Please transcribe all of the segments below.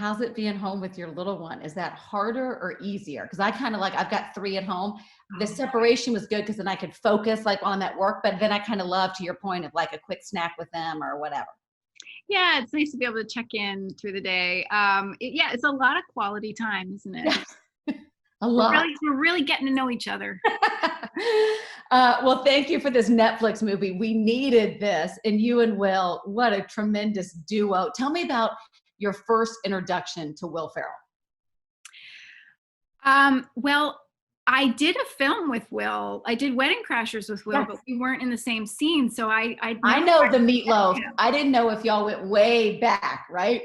how's it being home with your little one? Is that harder or easier? Because I kind of like, I've got 3 at home. The separation was good because then I could focus like while I'm at work, but then I kind of love, to your point, of like a quick snack with them or whatever. Yeah, it's nice to be able to check in through the day. Yeah, it's a lot of quality time, isn't it? Yeah. A lot. We're really getting to know each other. Well, thank you for this Netflix movie. We needed this. And you and Will, what a tremendous duo. Tell me about your first introduction to Will Ferrell. Well, I did a film with Will. I did Wedding Crashers with Will, Yes. but we weren't in the same scene. So I know the meatloaf. I didn't know if y'all went way back, right?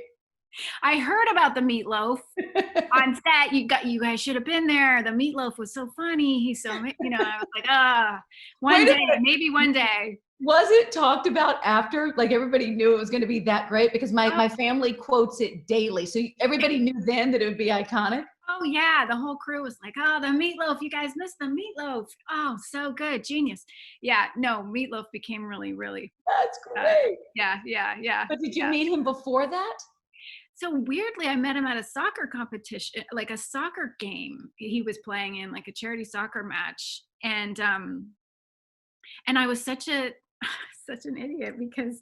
I heard about the meatloaf on set. You guys should have been there. The meatloaf was so funny. He's so, I was like, one day, maybe one day. Was it talked about after? Like everybody knew it was going to be that great? Because my family quotes it daily. So everybody knew then that it would be iconic. Oh yeah, the whole crew was like, "Oh, the meatloaf! You guys missed the meatloaf! Oh, so good, genius!" Yeah, no, meatloaf became really, really. That's great. Yeah. But did you meet him before that? So weirdly, I met him at a soccer competition, like a soccer game he was playing in, like a charity soccer match, and I was such an idiot because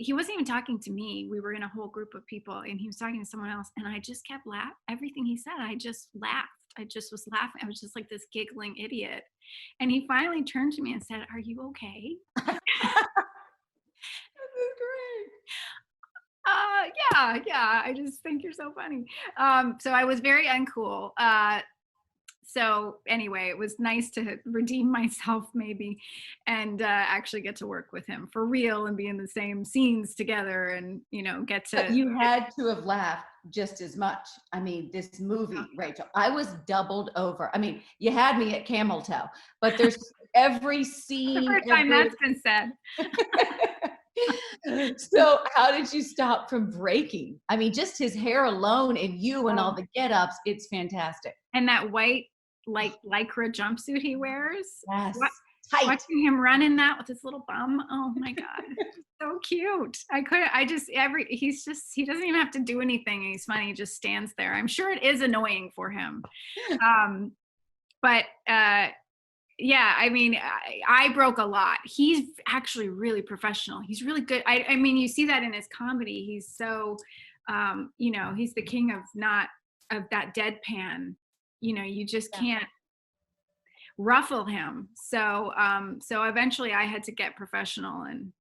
he wasn't even talking to me. We were in a whole group of people and he was talking to someone else. And I just kept laughing. Everything he said, I just laughed. I just was laughing. I was just like this giggling idiot. And he finally turned to me and said, "Are you okay?" This is great. Yeah. I just think you're so funny. So I was very uncool. So anyway, it was nice to redeem myself maybe and actually get to work with him for real and be in the same scenes together and, get to. But you had to have laughed just as much. I mean, this movie, Rachel, I was doubled over. I mean, you had me at camel toe, but there's every scene. The first time that's been said. So how did you stop from breaking? I mean, just his hair alone and you and all the get-ups, it's fantastic. And that white lycra jumpsuit he wears. Yes. Watching him run in that with his little bum. Oh my God. So cute. He doesn't even have to do anything. He's funny. He just stands there. I'm sure it is annoying for him. But yeah, I mean, I broke a lot. He's actually really professional. He's really good. I mean, you see that in his comedy. He's so, he's the king of that deadpan. You just can't ruffle him. So eventually I had to get professional and,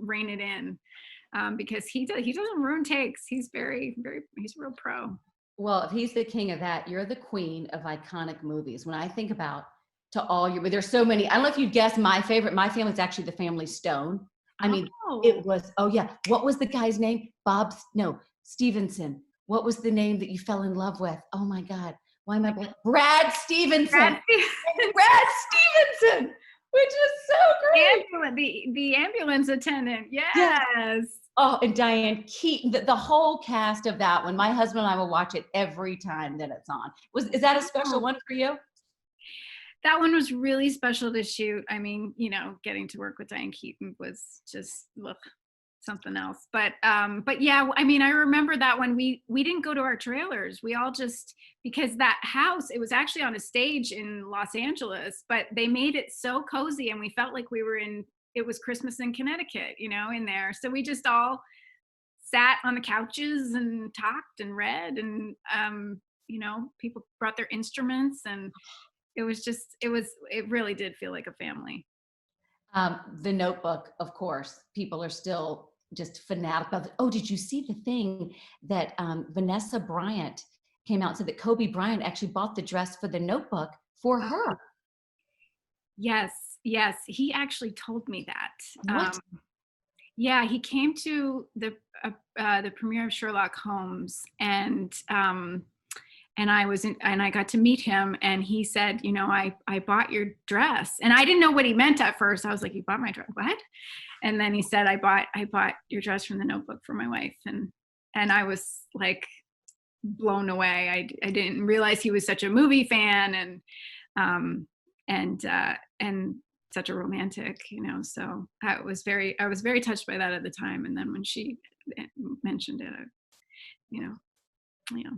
rein it in because he doesn't ruin takes. He's very, very, he's a real pro. Well, if he's the king of that, you're the queen of iconic movies. When I think about but there's so many. I don't know if you'd guess my favorite. My family's actually the Family Stone. I mean, it was, what was the guy's name? Stevenson. What was the name that you fell in love with? Oh my God. Why am I blank? Brad Stevenson. Brad Stevenson, which is so great. The ambulance attendant. Yes. Oh, and Diane Keaton, the whole cast of that one. My husband and I will watch it every time that it's on. Is that a special one for you? That one was really special to shoot. I mean, getting to work with Diane Keaton was just something else. But yeah, I mean, I remember that when we didn't go to our trailers. We all just, because that house, it was actually on a stage in Los Angeles, but they made it so cozy and we felt like it was Christmas in Connecticut, in there. So we just all sat on the couches and talked and read and, people brought their instruments and it really did feel like a family. The Notebook, of course, people are still just fanatic about it. Oh, did you see the thing that Vanessa Bryant came out and said that Kobe Bryant actually bought the dress for The Notebook for her? Yes. He actually told me that. What? Yeah, he came to the premiere of Sherlock Holmes and I got to meet him and he said, I bought your dress. And I didn't know what he meant at first. I was like, "You bought my dress? What?" And then he said, I bought your dress from The Notebook for my wife. And I was like blown away. I didn't realize he was such a movie fan and such a romantic, so I was very touched by that at the time. And then when she mentioned it. You know, yeah.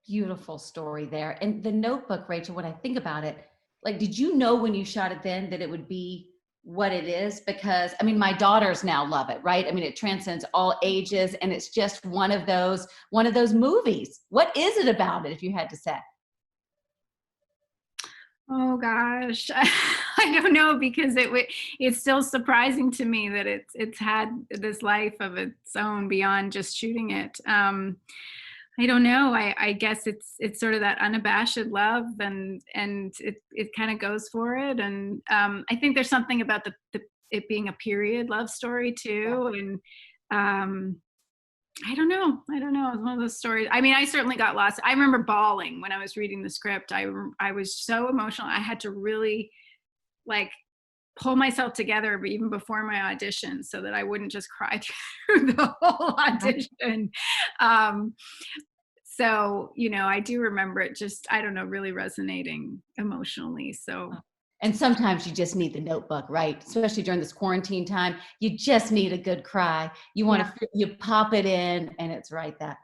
Beautiful story there. And the Notebook, Rachel, when I think about it, like, did you know when you shot it then that it would be what it is? Because I mean, my daughters now love it, right? I mean, it transcends all ages, and it's just one of those movies. What is it about it, if you had to say? Oh gosh, I don't know, because it's still surprising to me that it's had this life of its own beyond just shooting it. I don't know. I guess it's sort of that unabashed love, and it kind of goes for it. And I think there's something about the it being a period love story Yeah. too. And I don't know. I don't know. It's one of those stories. I mean, I certainly got lost. I remember bawling when I was reading the script. I was so emotional. I had to really like pull myself together even before my audition so that I wouldn't just cry through the whole audition. Um, so, I do remember it just, I don't know, really resonating emotionally. So, And sometimes you just need the Notebook, right? Especially during this quarantine time, you just need a good cry. You want yeah. to, you pop it in, and it's right that.